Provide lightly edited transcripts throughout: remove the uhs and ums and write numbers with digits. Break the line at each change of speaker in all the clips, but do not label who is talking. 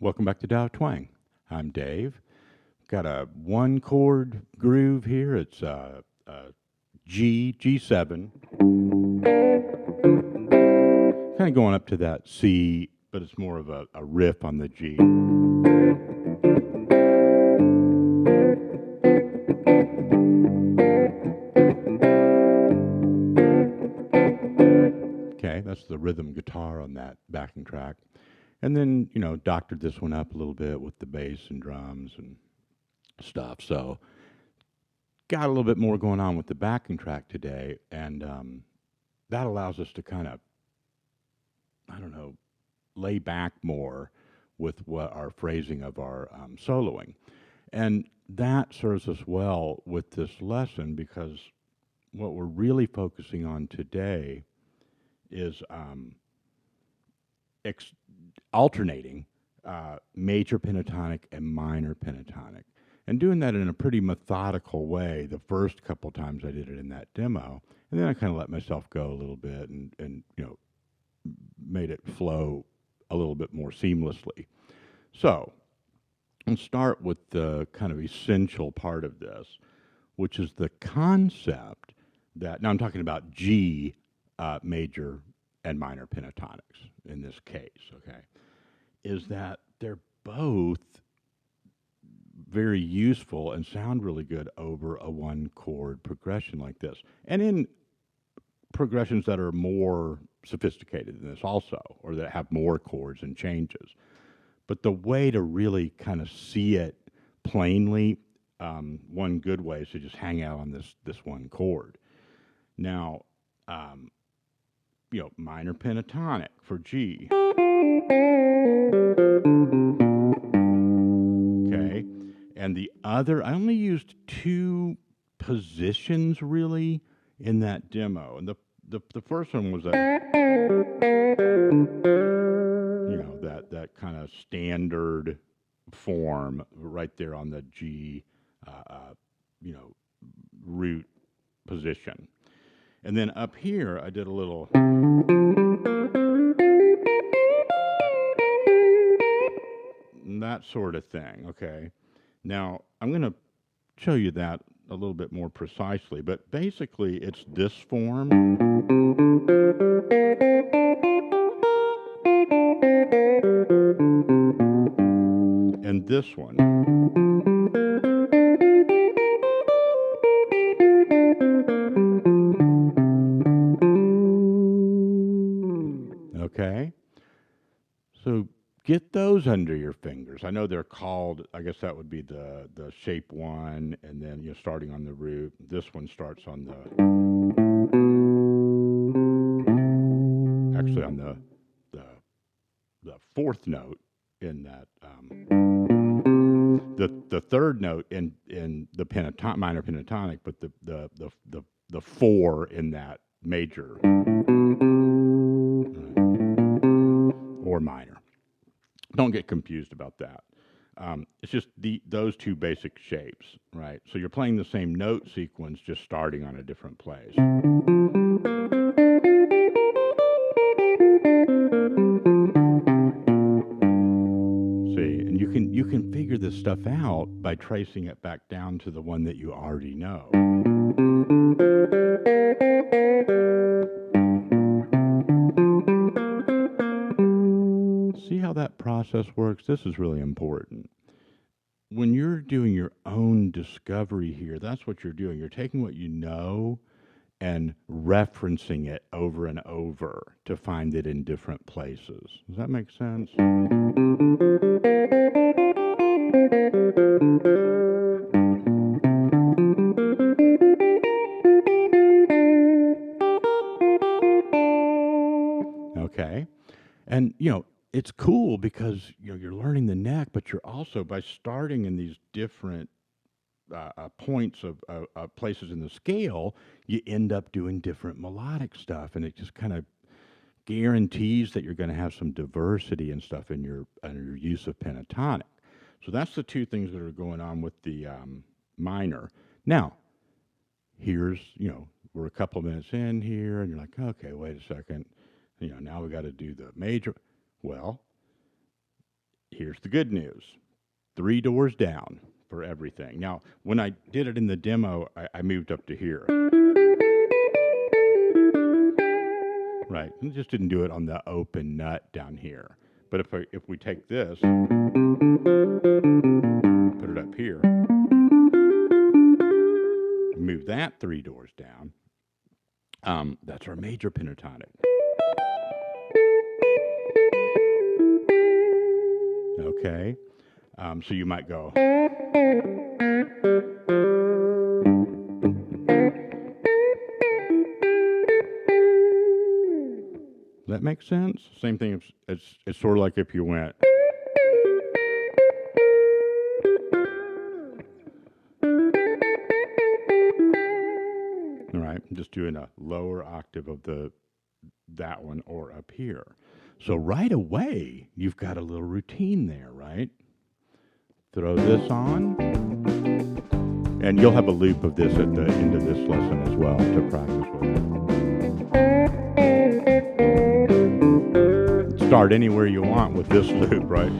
Welcome back to Tao Twang. I'm Dave. Got a one chord groove here. It's G7, kind of going up to that C, but it's more of a riff on the G. Okay, that's the rhythm guitar on that backing track. And then, doctored this one up a little bit with the bass and drums and stuff. So, got a little bit more going on with the backing track today. And that allows us to kind of, I don't know, lay back more with what our phrasing of our soloing. And that serves us well with this lesson because what we're really focusing on today is ex- alternating major pentatonic and minor pentatonic. And doing that in a pretty methodical way the first couple times I did it in that demo. And then I kind of let myself go a little bit and made it flow a little bit more seamlessly. So, I'll start with the kind of essential part of this, which is the concept that, now I'm talking about G major and minor pentatonics in this case, okay, is that they're both very useful and sound really good over a one chord progression like this. And in progressions that are more sophisticated than this also, or that have more chords and changes. But the way to really kind of see it plainly, one good way is to just hang out on this one chord. Now, minor pentatonic for G. Okay, and the other, I only used two positions really in that demo, and the first one was that kind of standard form right there on the G, root position. And then up here, I did a little. That sort of thing, okay? Now, I'm going to show you that a little bit more precisely, but basically it's this form. And this one. Okay? So get those under your fingers. I know they're called, I guess that would be the shape one, and then you're starting on the root. This one starts on actually on the fourth note in that, the third note in the minor pentatonic, but the four in that major, or minor. Don't get confused about that. It's just those two basic shapes, right? So you're playing the same note sequence, just starting on a different place. See, and you can figure this stuff out by tracing it back down to the one that you already know. See how that process works? This is really important. When you're doing your own discovery here, that's what you're doing. You're taking what you know and referencing it over and over to find it in different places. Does that make sense? Okay. And, it's cool because, you're learning the neck, but you're also, by starting in these different points of places in the scale, you end up doing different melodic stuff, and it just kind of guarantees that you're going to have some diversity and stuff in your use of pentatonic. So that's the two things that are going on with the minor. Now, here's, we're a couple minutes in here, and you're like, okay, wait a second. Now we got to do the major. Well, here's the good news. 3 doors down for everything. Now, when I did it in the demo, I moved up to here. Right. And just didn't do it on the open nut down here. But if we take this, put it up here, move that 3 doors down, that's our major pentatonic. Okay. So you might go. Does that make sense? Same thing. It's sort of like if you went. All right. I'm just doing a lower octave of that one or up here. So right away, you've got a little routine there, right? Throw this on. And you'll have a loop of this at the end of this lesson as well to practice with. Start anywhere you want with this loop, right?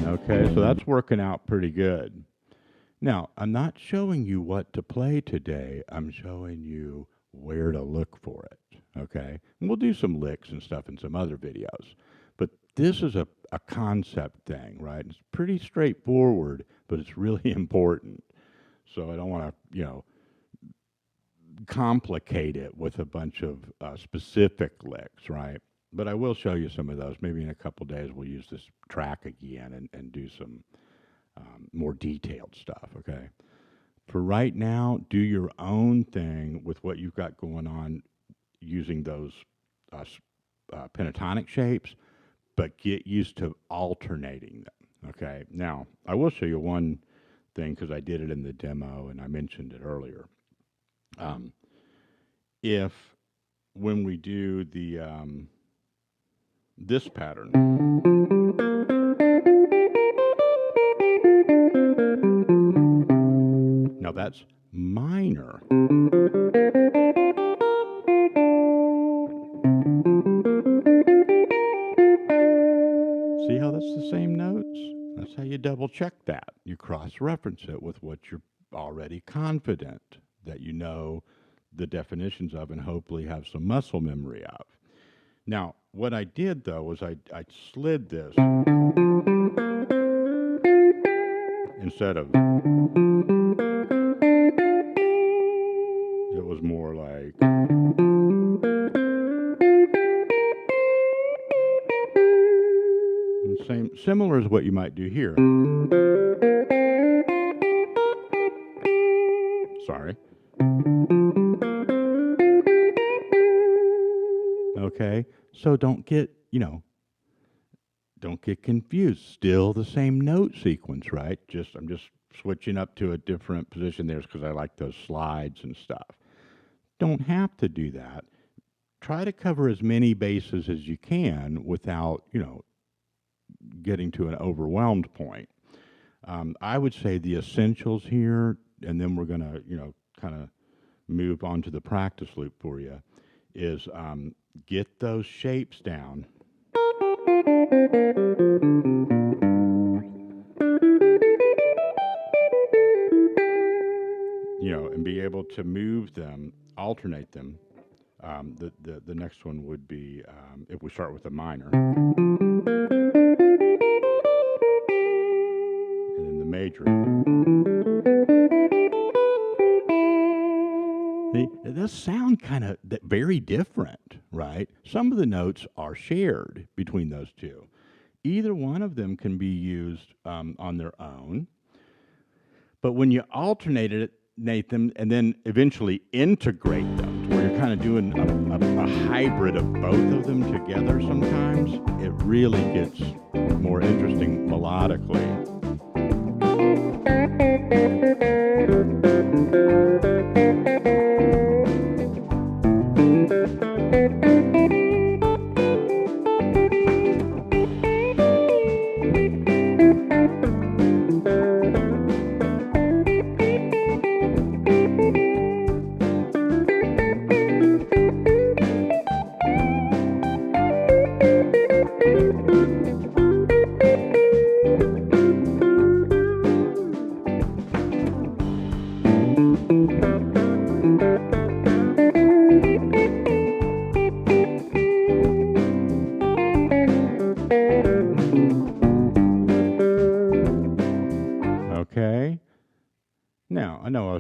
Okay, so that's working out pretty good. Now, I'm not showing you what to play today. I'm showing you where to look for it, okay? And we'll do some licks and stuff in some other videos. But this is a concept thing, right? It's pretty straightforward, but it's really important. So I don't want to, complicate it with a bunch of specific licks, right? But I will show you some of those. Maybe in a couple days we'll use this track again and do some more detailed stuff, okay? For right now, do your own thing with what you've got going on using those pentatonic shapes, but get used to alternating them, okay? Now, I will show you one thing because I did it in the demo and I mentioned it earlier. If when we do the this pattern, now that's minor. See how that's the same notes? That's how you double check that. You cross-reference it with what you're already confident that you know the definitions of and hopefully have some muscle memory of. Now, what I did though was I slid this instead of, it was more like, similar as what you might do here. Sorry. Okay, so don't get confused. Still the same note sequence, right? I'm just switching up to a different position there because I like those slides and stuff. Don't have to do that. Try to cover as many bases as you can without, getting to an overwhelmed point. I would say the essentials here, and then we're going to, kind of move on to the practice loop for you, is get those shapes down. And be able to move them, alternate them. The next one would be, if we start with a minor. And then the major. It does sound kind of very different, right? Some of the notes are shared between those two. Either one of them can be used on their own. But when you alternate them and then eventually integrate them, to where you're kind of doing a hybrid of both of them together sometimes, it really gets more interesting melodically.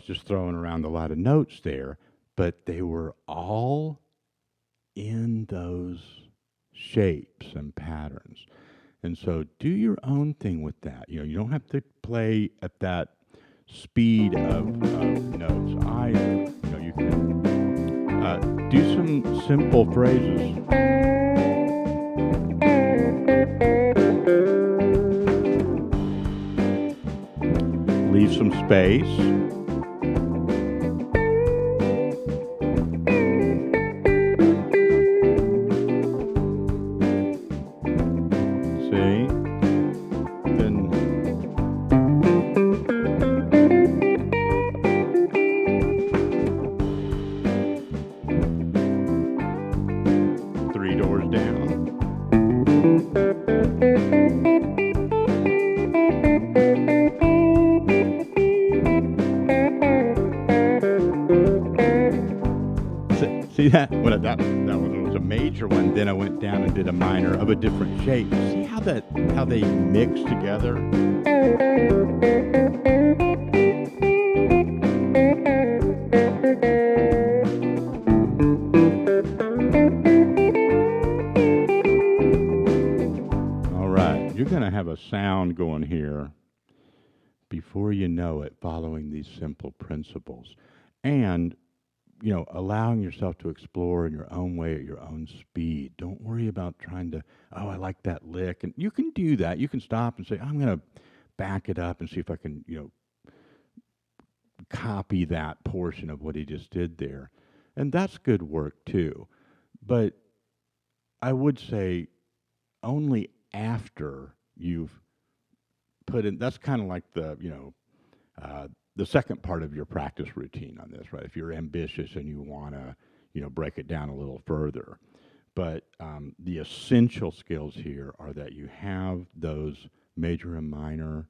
was just throwing around a lot of notes there, but they were all in those shapes and patterns. And so do your own thing with that. You don't have to play at that speed of notes either. You can do some simple phrases. Leave some space. See that? Well, that was a major one. Then I went down and did a minor of a different shape. See how they mix together? All right, you're going to have a sound going here before you know it, following these simple principles. And allowing yourself to explore in your own way at your own speed. Don't worry about trying to, I like that lick. And you can do that. You can stop and say, I'm going to back it up and see if I can, copy that portion of what he just did there. And that's good work too. But I would say only after you've put in, that's kind of like the second part of your practice routine on this, right? If you're ambitious and you want to, break it down a little further. But the essential skills here are that you have those major and minor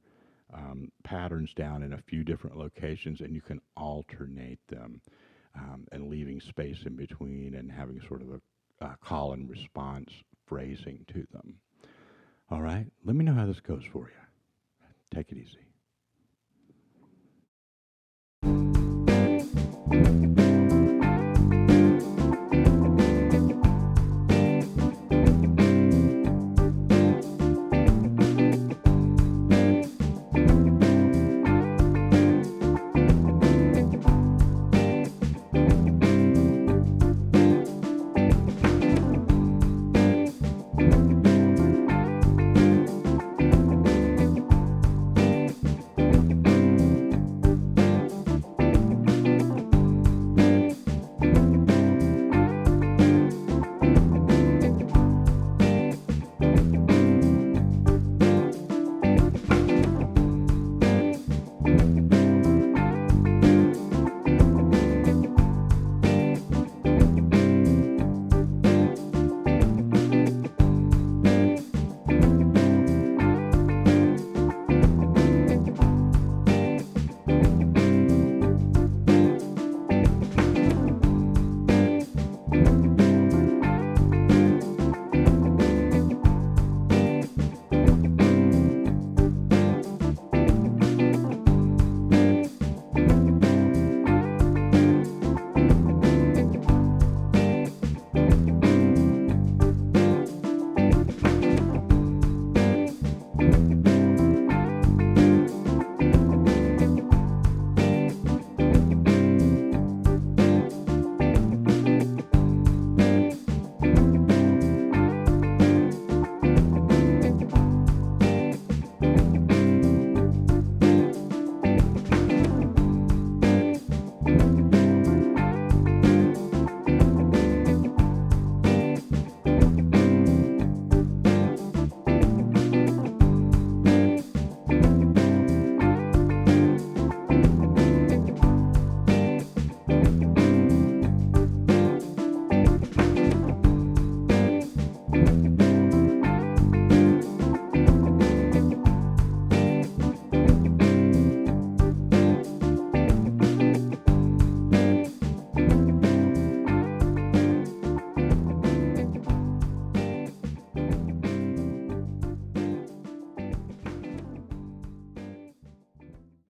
patterns down in a few different locations, and you can alternate them and leaving space in between and having sort of a call and response phrasing to them. All right? Let me know how this goes for you. Take it easy.